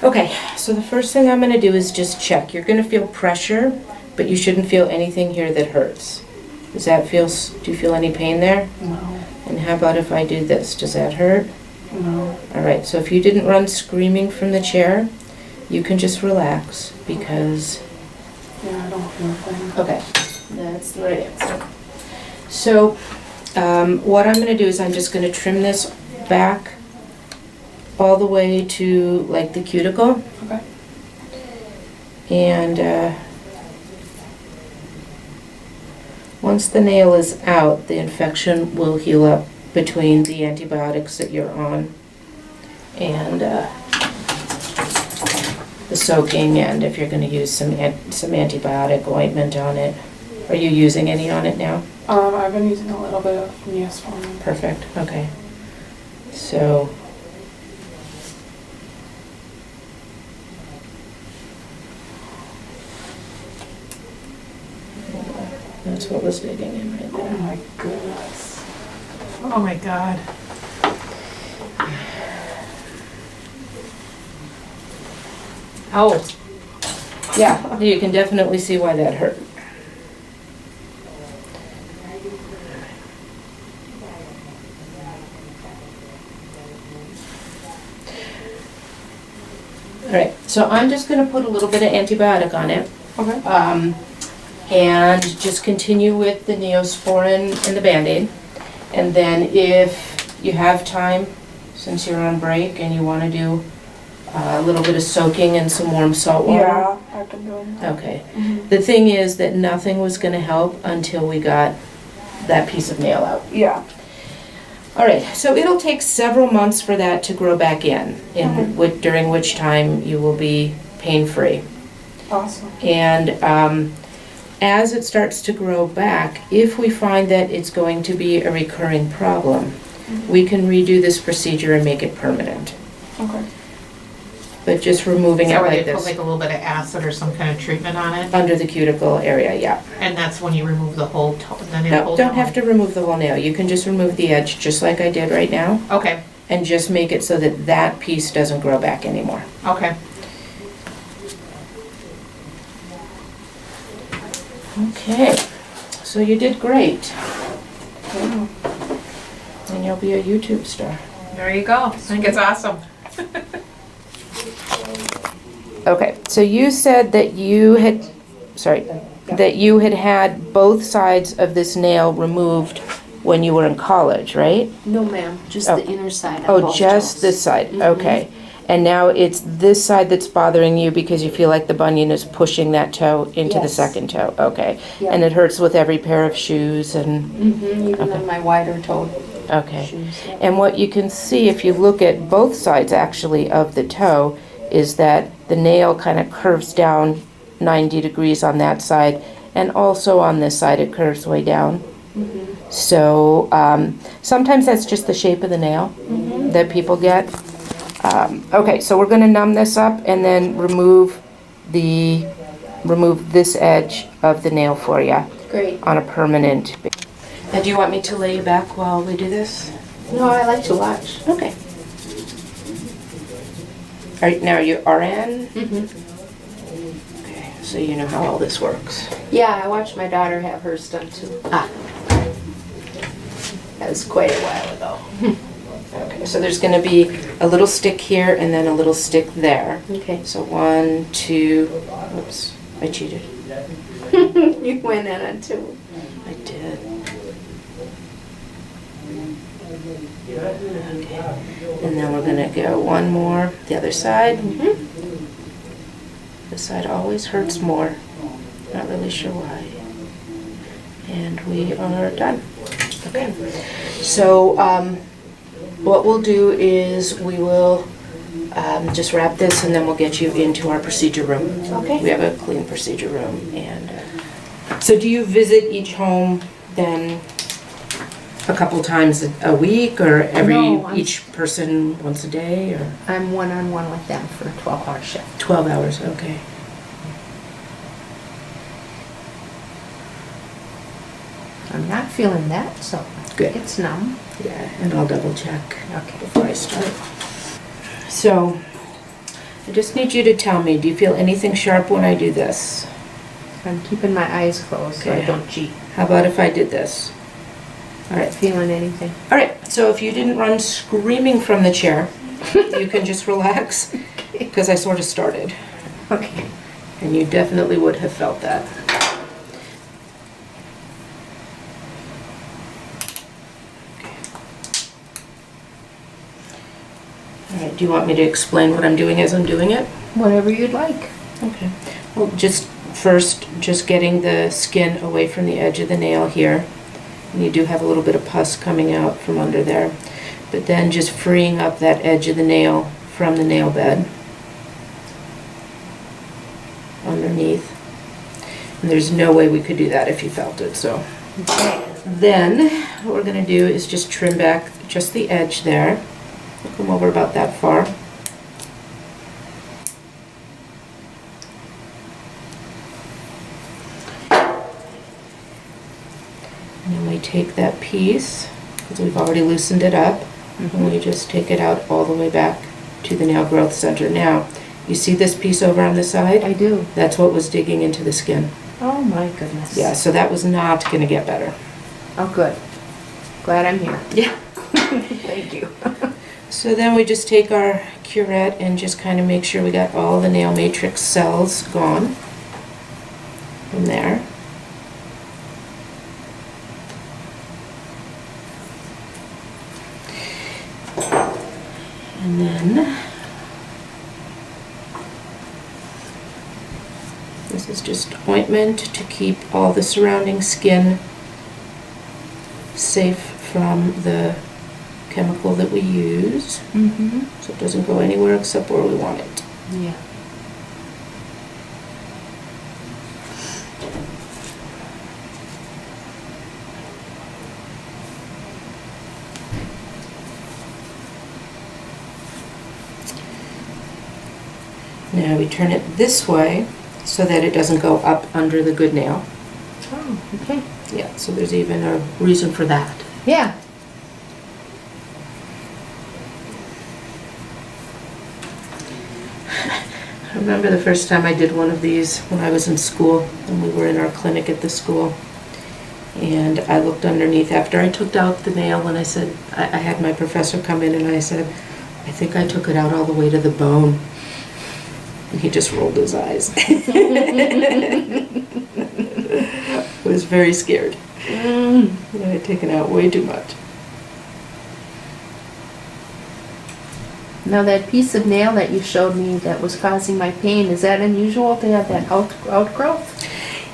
Okay, so the first thing I'm going to do is just check. You're going to feel pressure, but you shouldn't feel anything here that hurts. Does that feel, do you feel any pain there? No. And how about if I do this? Does that hurt? No. All right, so if you didn't run screaming from the chair, you can just relax because... Yeah, I don't feel pain. Okay, that's the right answer. So what I'm going to do is I'm just going to trim this back all the way to like the cuticle. Okay. And once the nail is out, the infection will heal up between the antibiotics that you're on and the soaking, and if you're going to use some antibiotic ointment on it. Are you using any on it now? I've been using a little bit of Neosporin. Perfect, okay. So that's what was digging in right Oh there. my goodness. Oh my God. Oh. Yeah, you can definitely see why that hurt. All right, so I'm just going to put a little bit of antibiotic on it. Okay. And just continue with the Neosporin and the Band-Aid. And then if you have time, since you're on break and you want to do a little bit of soaking in some warm salt water. Yeah, I've been doing that. Okay. Mm-hmm. The thing is that nothing was going to help until we got that piece of nail out. Yeah. All right, so it'll take several months for that to grow back in during which time you will be pain-free. Awesome. And as it starts to grow back, if we find that it's going to be a recurring problem, we can redo this procedure and make it permanent. Okay. But just removing Is it that where like they put this, like a little bit of acid or some kind of treatment on it? under the cuticle area, yeah. And that's when you remove the whole the nail No, hole don't down? have to remove the whole nail. You can just remove the edge, just like I did right now, Okay, and just make it so that that piece doesn't grow back anymore. okay. Okay, so you did great, Yeah. and you'll be a YouTube star. There you go. I think it's awesome. Okay, so you said that you had, that you had had both sides of this nail removed when you were in college, right? No, ma'am, just Oh. the inner side of Oh, both just toes. this side, Mhm. okay. And now it's this side that's bothering you because you feel like the bunion is pushing that toe into the Yes. second toe, okay. Yeah. And it hurts with every pair of shoes and, Even Okay. on my wider toed okay. shoes. Yeah. And what you can see if you look at both sides actually of the toe is that the nail kind of curves down 90 degrees on that side, and also on this side it curves way down. So sometimes that's just the shape of the nail that people get. Okay, so we're going to numb this up and then remove this edge of the nail for you Great. on a permanent. Now, do you want me to lay you back while we do this? No, I like to watch. Okay. Now you RN? Okay, so you know how all this works. Yeah, I watched my daughter have hers done too. Ah, That was quite a while ago. okay, so there's going to be a little stick here and then a little stick there. Okay. So 1, 2, oops, I cheated. You went in on two. I did. Okay, and then we're going to go one more, the other side. This side always hurts more. Not really sure why. And we are done. Okay. So what we'll do is we will just wrap this and then we'll get you into our procedure room. Okay. We have a clean procedure room. And so do you visit each home then a couple times a week, or No, each person once a day, or I'm one-on-one with them for a 12-hour shift. 12 hours? Okay. I'm not feeling that, so Good. it's numb. Yeah, and I'll double check Okay. before I start. So I just need you to tell me, do you feel anything sharp when I do this? I'm keeping my eyes closed so I Okay. don't cheat. How about if I did this? All right. Feeling anything? All right, so if you didn't run screaming from the chair, you can just relax, because I sort of started, Okay. and you definitely would have felt that. All right, do you want me to explain what I'm doing as I'm doing it? Whatever you'd like. Okay. Well, just first, just getting the skin away from the edge of the nail here. And you do have a little bit of pus coming out from under there. But then just freeing up that edge of the nail from the nail bed underneath. And there's no way we could do that if you felt it, so. Okay. Then, what we're gonna do is just trim back just the edge there. We'll come over about that far. And then we take that piece, because we've already loosened it up, and we just take it out all the way back to the nail growth center. Now, you see this piece over on the side? I do. That's what was digging into the skin. Oh my goodness. Yeah, so that was not going to get better. Oh, good. Glad I'm here. Yeah. Thank you. So then we just take our curette and just kind of make sure we got all the nail matrix cells gone from there. And then this is just ointment to keep all the surrounding skin safe from the chemical that we use, Mm-hmm. so it doesn't go anywhere except where we want it. Yeah. Now we turn it this way so that it doesn't go up under the good nail. Oh, okay. Yeah, so there's even a reason for that. Yeah. I remember the first time I did one of these when I was in school, and we were in our clinic at the school. And I looked underneath after I took out the nail, and I said, I had my professor come in and I said, I think I took it out all the way to the bone. And he just rolled his eyes. I was very scared. I had taken out way too much. Now that piece of nail that you showed me that was causing my pain, is that unusual to have that outgrowth?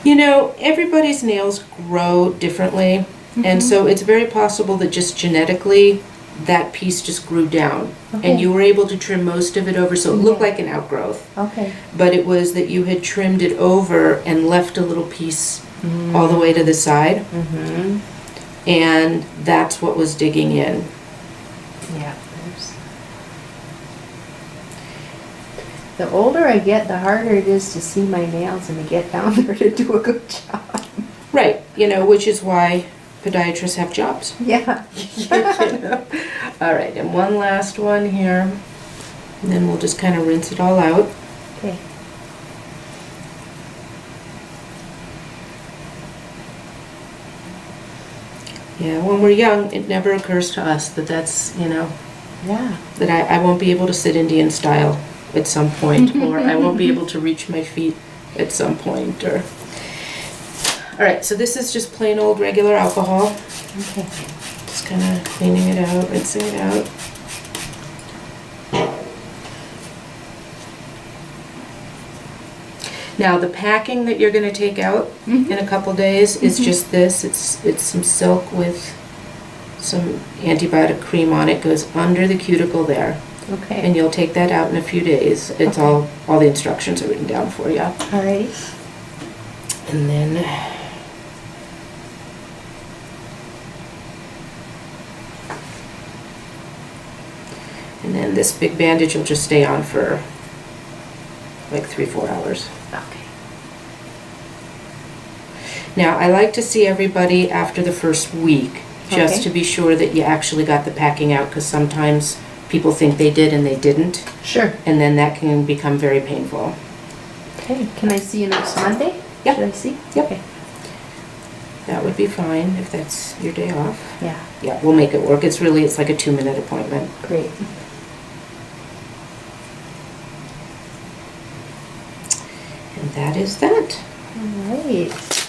You know, everybody's nails grow differently, and so it's very possible that just genetically that piece just grew down. Okay. And you were able to trim most of it over, so it looked like an outgrowth. Okay. But it was that you had trimmed it over and left a little piece all the way to the side, Mm-hmm. and that's what was digging in. Yeah. The older I get, the harder it is to see my nails and to get down there to do a good job. Right, you know, which is why podiatrists have jobs. Yeah. All right, and one last one here, and then we'll just kind of rinse it all out. Okay. Yeah, when we're young, it never occurs to us that that's, you know, Yeah. that I won't be able to sit Indian style at some point, or I won't be able to reach my feet at some point, or... All right, so this is just plain old regular alcohol. Okay. Just kind of cleaning it out, rinsing it out. Now, the packing that you're going to take out in a couple days is just this. It's some silk with some antibiotic cream on it. Goes under the cuticle there. Okay. And you'll take that out in a few days. It's Okay. all the instructions are written down for you. All right. And then this big bandage will just stay on for like 3-4 hours. Okay. Now, I like to see everybody after the first week, just Okay. to be sure that you actually got the packing out, because sometimes people think they did and they didn't, Sure. and then that can become very painful. Okay, can I see you next Monday? Yep. Should I see? Yep. Okay. That would be fine if that's your day off. Yeah, Yeah, we'll make it work. It's like a 2-minute appointment. great. And that is that. All right.